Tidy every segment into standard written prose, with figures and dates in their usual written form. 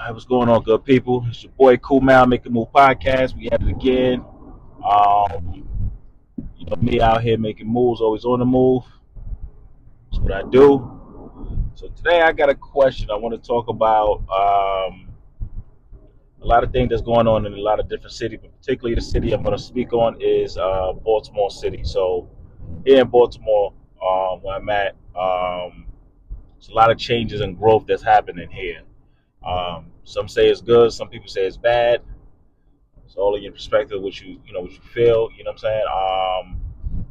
What's going on, good people? It's your boy Cool Mal Make a Move podcast. We at it again. Um, me out here making moves, always on the move. That's what I do. So today I got a question. I want to talk about a lot of things that's going on in a lot of different cities, but particularly the city I'm going to speak on is Baltimore City. So here in Baltimore, where I'm at, there's a lot of changes and growth that's happening here. Some say it's good, some people say it's bad. It's all in your perspective, what you feel. You know what I'm saying?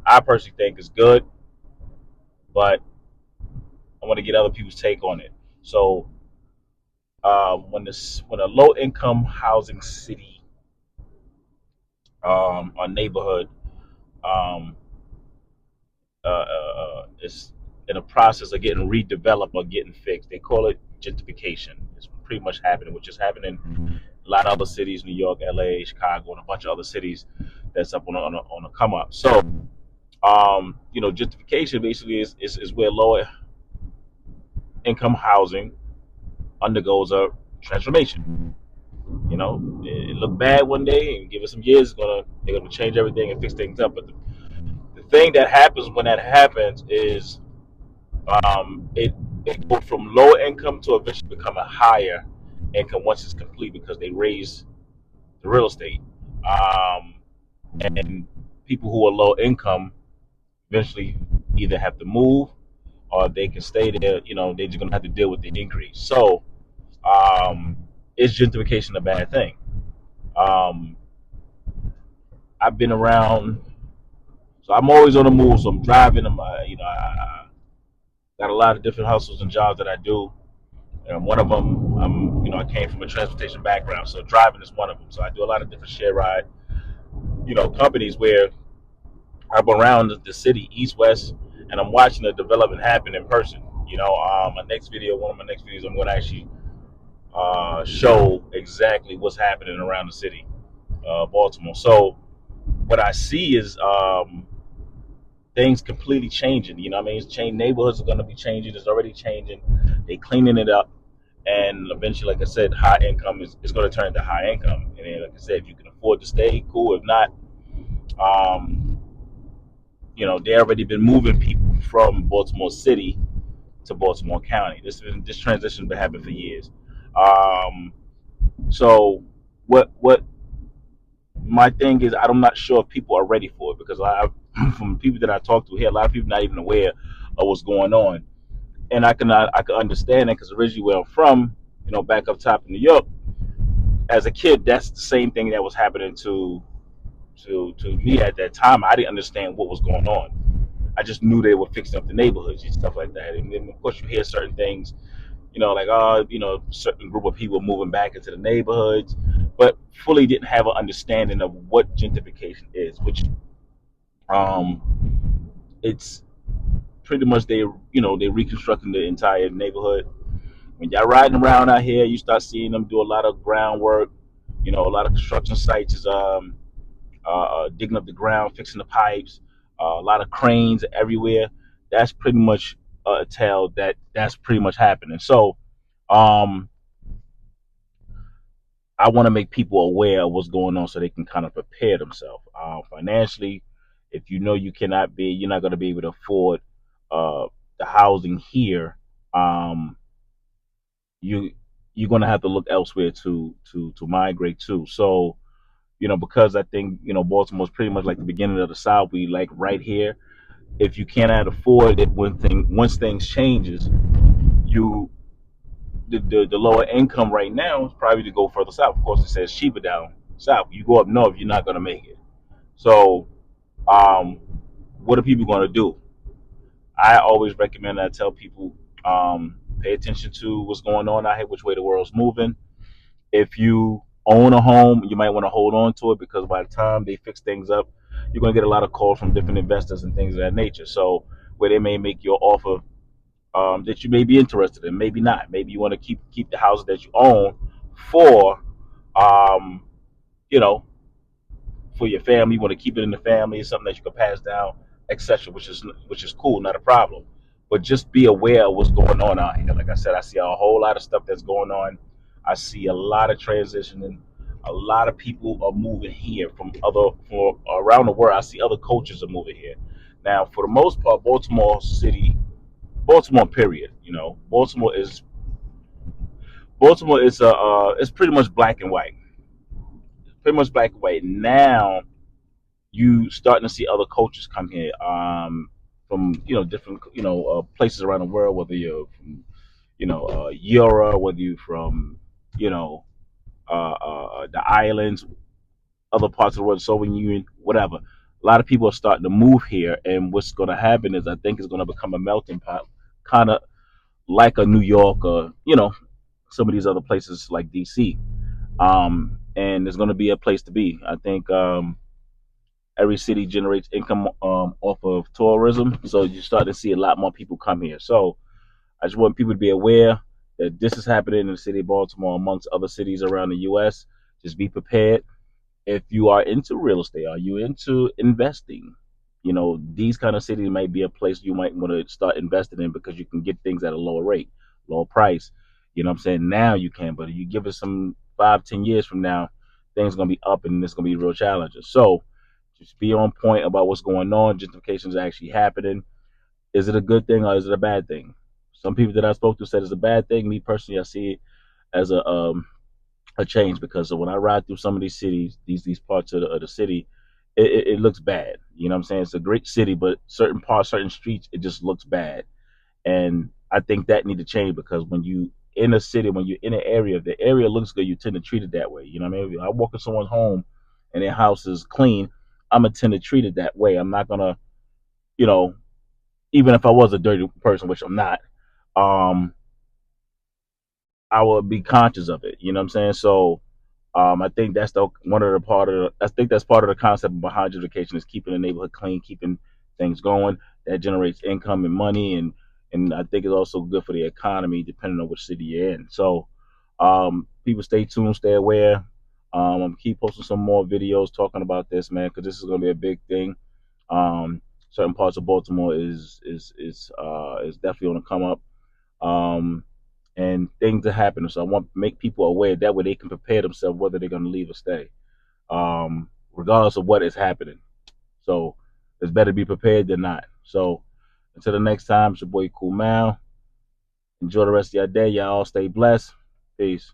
I personally think it's good, but I want to get other people's take on it. So when a low income housing city or neighborhood um, is in a process of getting redeveloped or getting fixed, they call it gentrification. It's pretty much happening, which is happening in a lot of other cities, New York, LA, Chicago, and a bunch of other cities that's up on a come up. So gentrification basically is where lower income housing undergoes a transformation. It looked bad one day, and give it some years, they're gonna change everything and fix things up. But the thing that happens when that happens is it goes from lower income to eventually become a higher income once it's complete because they raise the real estate, um, and people who are low income eventually either have to move or they can stay there. They're just gonna have to deal with the increase. So, um, is gentrification a bad thing? Um, I've been around, so I'm always on the move. So I'm driving. I got a lot of different hustles and jobs that I do. And one of them, I came from a transportation background, so driving is one of them. So I do a lot of different share ride, companies where I'm around the city, east, west, and I'm watching the development happen in person. One of my next videos, I'm going to actually show exactly what's happening around the city, Baltimore. So what I see is things completely changing. It's changed. Neighborhoods are going to be changing. It's already changing. They cleaning it up, and eventually, like I said, high income is going to turn into high income. And then, like I said, if you can afford to stay, cool. If not, um, they already been moving people from Baltimore City to Baltimore County. This transition has been happening for years. Um, so what my thing is, I'm not sure if people are ready for it because from people that I talk to here, a lot of people not even aware of what's going on, and I can understand it because originally where I'm from, back up top in New York, as a kid, that's the same thing that was happening to me at that time. I didn't understand what was going on. I just knew they were fixing up the neighborhoods and stuff like that. And then of course you hear certain things, like certain group of people moving back into the neighborhoods, but fully didn't have an understanding of what gentrification is, which um it's pretty much they reconstructing the entire neighborhood. When y'all riding around out here, you start seeing them do a lot of groundwork. A lot of construction sites is digging up the ground, fixing the pipes, a lot of cranes everywhere. That's pretty much a tell that's pretty much happening. So, um, I want to make people aware of what's going on so they can kind of prepare themselves financially. If you're not going to be able to afford uh, the housing here. Um, you you're going to have to look elsewhere to migrate to. So, because I think Baltimore's pretty much like the beginning of the South. We like right here. If you cannot afford it, once things changes, you the lower income right now is probably to go further south. Of course, it says cheaper down south. You go up north, you're not going to make it. So, um, what are people going to do? I always recommend. I tell people, pay attention to what's going on out here, which way the world's moving. If you own a home, you might want to hold on to it because by the time they fix things up, you're going to get a lot of calls from different investors and things of that nature. So where they may make you an offer that you may be interested in, maybe not. Maybe you want to keep the house that you own for, um, you know, for your family. You want to keep it in the family, something that you can pass down, etc. Which is cool, not a problem. But just be aware of what's going on out here. Like I said, I see a whole lot of stuff that's going on. I see a lot of transitioning. A lot of people are moving here from around the world. I see other cultures are moving here. Now, for the most part, Baltimore period. Baltimore is it's pretty much black and white. Pretty much black and white. Now you starting to see other cultures come here, from different places around the world. Whether you're from Europe, whether you're from you know the islands, other parts of the world, Soviet Union, whatever. A lot of people are starting to move here, and what's going to happen is I think it's going to become a melting pot, kind of like a New York, or some of these other places like DC. And there's going to be a place to be. I think every city generates income off of tourism, so you start to see a lot more people come here. So I just want people to be aware that this is happening in the city of Baltimore, amongst other cities around the U.S. Just be prepared. If you are into real estate, are you into investing? These kind of cities might be a place you might want to start investing in, because you can get things at a lower rate, lower price. You know what I'm saying? Now you can, but if you give it some 5, 10 years from now, things are gonna be up and it's gonna be real challenges. So just be on point about what's going on. Gentrification is actually happening. Is it a good thing or is it a bad thing? Some people that I spoke to said it's a bad thing. Me personally, I see it as a change, because when I ride through some of these cities, these parts of the city, it looks bad. You know what I'm saying? It's a great city, but certain parts, certain streets, it just looks bad. And I think that need to change, because when you in a city, when you're in an area, if the area looks good, you tend to treat it that way. You know what I mean? If I walk in someone's home and their house is clean, I'm gonna tend to treat it that way. I'm not gonna, you know, even if I was a dirty person, which I'm not, um, I would be conscious of it. You know what I'm saying? So I think that's the one of the part of the, I think that's part of the concept behind education, is keeping the neighborhood clean, keeping things going. That generates income and money, and I think it's also good for the economy, depending on which city you're in. So people stay tuned, stay aware. I'm gonna keep posting some more videos talking about this, man, because this is gonna be a big thing. Certain parts of Baltimore is definitely on the come up. Um, and things are happening. So I want to make people aware. That way they can prepare themselves whether they're going to leave or stay, regardless of what is happening. So it's better to be prepared than not. So until the next time, it's your boy Cool Mal. Enjoy the rest of your day. Y'all stay blessed. Peace.